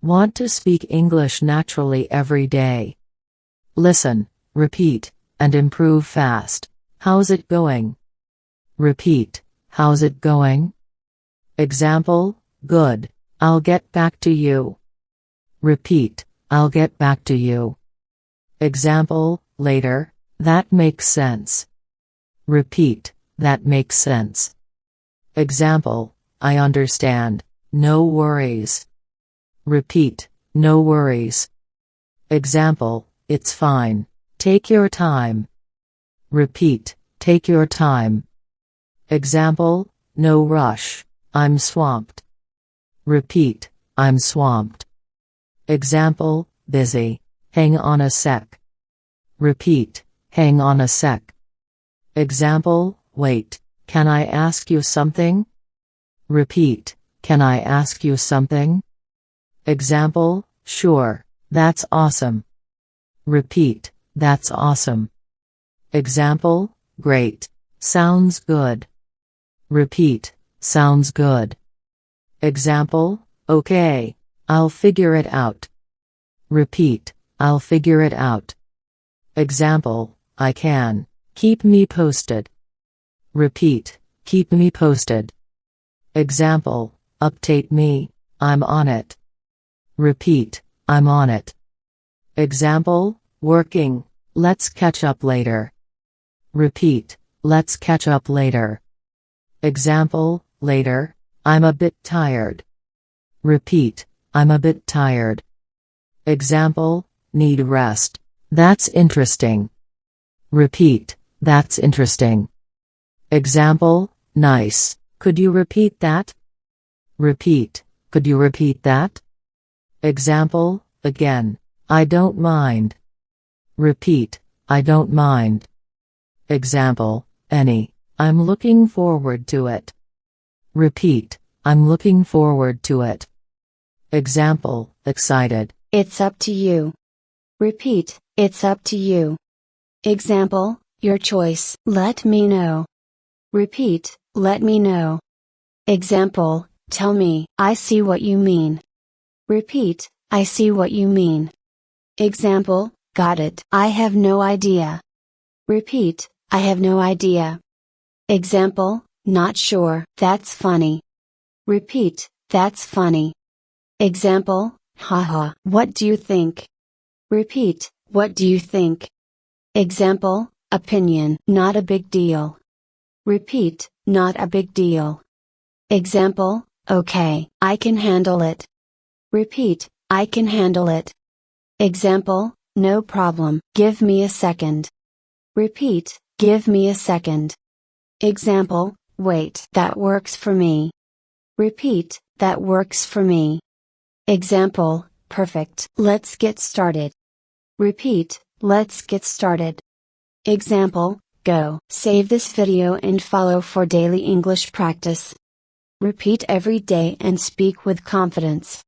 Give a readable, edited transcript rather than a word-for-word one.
Want to speak English naturally every day. Listen, repeat, and improve fast. How's it going? Repeat, how's it going? Example, good. I'll get back to you. Repeat, I'll get back to you. Example, later, that makes sense. Repeat, that makes sense. Example, I understand, no worries. Repeat, no worries. Example, it's fine, take your time. Repeat, take your time. Example, no rush, I'm swamped. Repeat, I'm swamped. Example, busy, hang on a sec. Repeat, hang on a sec. Example, wait, can I ask you something? Repeat, can I ask you something? Example, sure, that's awesome. Repeat, that's awesome. Example, great, sounds good. Repeat, sounds good. Example, okay, I'll figure it out. Repeat, I'll figure it out. Example, I can, keep me posted. Repeat, keep me posted. Example, update me, I'm on it. Repeat, I'm on it. Example, working, let's catch up later. Repeat, let's catch up later. Example, later, I'm a bit tired. Repeat, I'm a bit tired. Example, need rest. That's interesting. Repeat, that's interesting. Example, nice. Could you repeat that? Repeat, could you repeat that? Example, again, I don't mind. Repeat, I don't mind. Example, any, I'm looking forward to it. Repeat, I'm looking forward to it. Example, excited. It's up to you. Repeat, it's up to you. Example, your choice. Let me know. Repeat, let me know. Example, tell me. I see what you mean. Repeat, I see what you mean. Example, got it. I have no idea. Repeat, I have no idea. Example, not sure. That's funny. Repeat, that's funny. Example, haha. What do you think? Repeat, what do you think? Example, opinion. Not a big deal. Repeat, not a big deal. Example, okay, I can handle it. Repeat, I can handle it. Example, no problem. Give me a second. Repeat, give me a second. Example, wait. That works for me. Repeat, that works for me. Example, perfect. Let's get started. Repeat, let's get started. Example, go. Save this video and follow for daily English practice. Repeat every day and speak with confidence.